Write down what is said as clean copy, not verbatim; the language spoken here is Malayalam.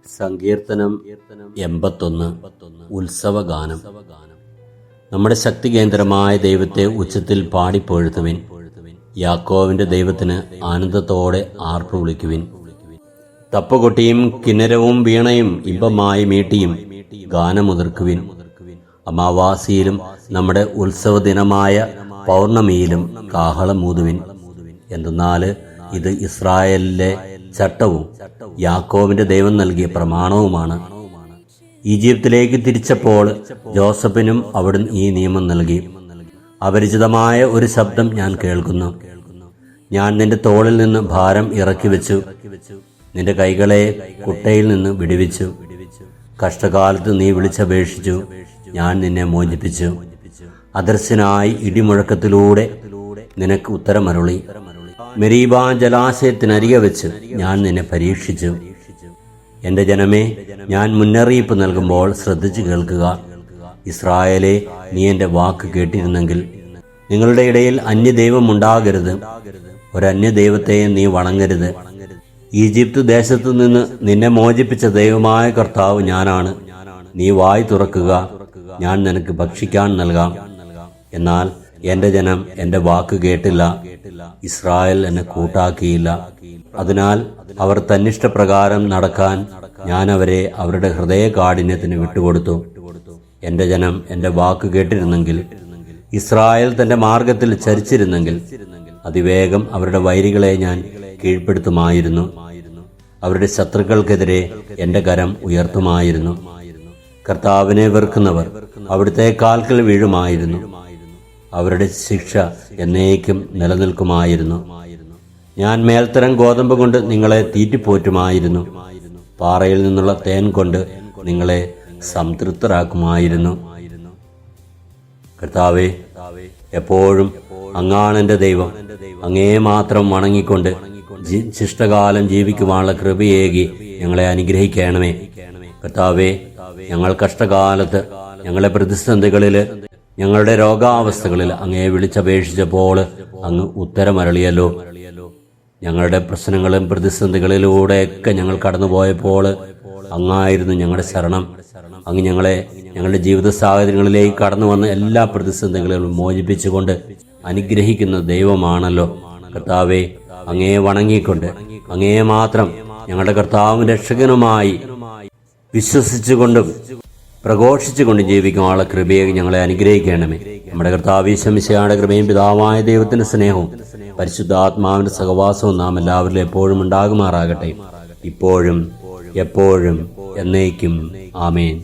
സങ്കീർത്തനം 81 ഉത്സവഗാനം. നമ്മുടെ ശക്തി കേന്ദ്രമായ ദൈവത്തെ ഉച്ചത്തിൽ പാടിപ്പൊഴുത്തുവിൻ. യാക്കോവിന്റെ ദൈവത്തിന് ആനന്ദത്തോടെ ആർപ്പ് വിളിക്കുവിൻ. തപ്പുകൊട്ടിയും കിന്നരവും വീണയും ഇമ്പമായി മീട്ടിയും ഗാനമുതിർക്കുവിൻ. അമാവാസിയിലും നമ്മുടെ ഉത്സവ ദിനമായ പൗർണമിയിലും കാഹളമൂതുവിൻ. എന്തെന്നാൽ ഇത് ഇസ്രായേലിലെ ചട്ടവും യാക്കോവിന്റെ ദൈവം നൽകിയ പ്രമാണവുമാണ്. ഈജിപ്തിലേക്ക് തിരിച്ചപ്പോൾ ജോസഫിനും അവിടുന്ന് ഈ നിയമം നൽകി. അപരിചിതമായ ഒരു ശബ്ദം ഞാൻ കേൾക്കുന്നു. ഞാൻ നിന്റെ തോളിൽ നിന്ന് ഭാരം ഇറക്കി വെച്ചു, നിന്റെ കൈകളെ കുട്ടയിൽ നിന്ന് വിടുവിച്ചു. കഷ്ടകാലത്ത് നീ വിളിച്ചപേക്ഷിച്ചു, ഞാൻ നിന്നെ മോചിപ്പിച്ചു. അദർശനായി ഇടിമുഴക്കത്തിലൂടെ നിനക്ക് ഉത്തരമരുളി. മെരീബാ ജലാശയത്തിനരികെ വെച്ച് ഞാൻ നിന്നെ പരീക്ഷിച്ചു. എന്റെ ജനമേ, ഞാൻ മുന്നറിയിപ്പ് നൽകുമ്പോൾ ശ്രദ്ധിച്ചു കേൾക്കുക. ഇസ്രായേലേ, നീ എന്റെ വാക്ക് കേട്ടിരുന്നെങ്കിൽ. നിങ്ങളുടെ ഇടയിൽ അന്യദൈവം ഉണ്ടാകരുത്, ഒരന്യദൈവത്തെ നീ വണങ്ങരുത്. ഈജിപ്ത് ദേശത്തു നിന്ന് നിന്നെ മോചിപ്പിച്ച ദൈവമായ കർത്താവ് ഞാനാണ്. നീ വായ് തുറക്കുക, ഞാൻ നിനക്ക് ഭക്ഷിക്കാൻ നൽകാം. എന്നാൽ എന്റെ ജനം എന്റെ വാക്ക് കേട്ടില്ല, ഇസ്രായേൽ എന്നെ കൂട്ടാക്കിയില്ല. അതിനാൽ അവർ തന്നിഷ്ടപ്രകാരം നടക്കാൻ ഞാൻ അവരെ അവരുടെ ഹൃദയകാഠിന്യത്തിന് വിട്ടുകൊടുത്തു. എന്റെ ജനം എന്റെ വാക്ക് കേട്ടിരുന്നെങ്കിൽ, ഇസ്രായേൽ തന്റെ മാർഗത്തിൽ ചരിച്ചിരുന്നെങ്കിൽ, അതിവേഗം അവരുടെ വൈരികളെ ഞാൻ കീഴ്പ്പെടുത്തുമായിരുന്നു. അവരുടെ ശത്രുക്കൾക്കെതിരെ എന്റെ കരം ഉയർത്തുമായിരുന്നു. കർത്താവിനെ വെറുക്കുന്നവർ അവിടുത്തെ കാൽക്കൽ വീഴുമായിരുന്നു. അവരുടെ ശിക്ഷ എന്നേക്കും നിലനിൽക്കുമായിരുന്നു. ഞാൻ മേൽത്തരം ഗോതമ്പ് കൊണ്ട് നിങ്ങളെ തീറ്റിപ്പോറ്റുമായിരുന്നു. പാറയിൽ നിന്നുള്ള തേൻ കൊണ്ട് നിങ്ങളെ സംതൃപ്തരാക്കുമായിരുന്നു. കർത്താവേ, എപ്പോഴും അങ്ങാണ് എൻ്റെ ദൈവം. അങ്ങേ മാത്രം വണങ്ങിക്കൊണ്ട് ശിഷ്ടകാലം ജീവിക്കുവാനുള്ള കൃപയേകി ഞങ്ങളെ അനുഗ്രഹിക്കണമേ. കർത്താവേ, ഞങ്ങൾ കഷ്ടകാലത്ത്, ഞങ്ങളെ പ്രതിസന്ധികളിൽ, ഞങ്ങളുടെ രോഗാവസ്ഥകളിൽ അങ്ങയെ വിളിച്ചപേക്ഷിച്ചപ്പോൾ അങ്ങ് ഉത്തരമരളിയല്ലോ. ഞങ്ങളുടെ പ്രശ്നങ്ങളും പ്രതിസന്ധികളിലൂടെയൊക്കെ ഞങ്ങൾ കടന്നുപോയപ്പോൾ അങ്ങായിരുന്നു ഞങ്ങളുടെ ശരണം. അങ്ങ് ഞങ്ങളെ ഞങ്ങളുടെ ജീവിത സാഹചര്യങ്ങളിലേക്ക് കടന്നു വന്ന എല്ലാ പ്രതിസന്ധികളിലും മോചിപ്പിച്ചുകൊണ്ട് അനുഗ്രഹിക്കുന്ന ദൈവമാണല്ലോ. കർത്താവെ, അങ്ങയെ വണങ്ങിക്കൊണ്ട് അങ്ങയെ മാത്രം ഞങ്ങളുടെ കർത്താവും രക്ഷകനുമായി വിശ്വസിച്ചുകൊണ്ടും പ്രഘോഷിച്ചുകൊണ്ട് ജീവിക്കാനുള്ള കൃപയെ ഞങ്ങളെ അനുഗ്രഹിക്കണമേ. നമ്മുടെ കർത്താവ് ഈശോ മിശിഹായുടെ കൃപയും പിതാവായ ദൈവത്തിന്റെ സ്നേഹവും പരിശുദ്ധാത്മാവിന്റെ സഹവാസവും നാം എല്ലാവരിലും എപ്പോഴും ഉണ്ടാകുമാറാകട്ടെ, ഇപ്പോഴും എപ്പോഴും എന്നേക്കും. ആമേൻ.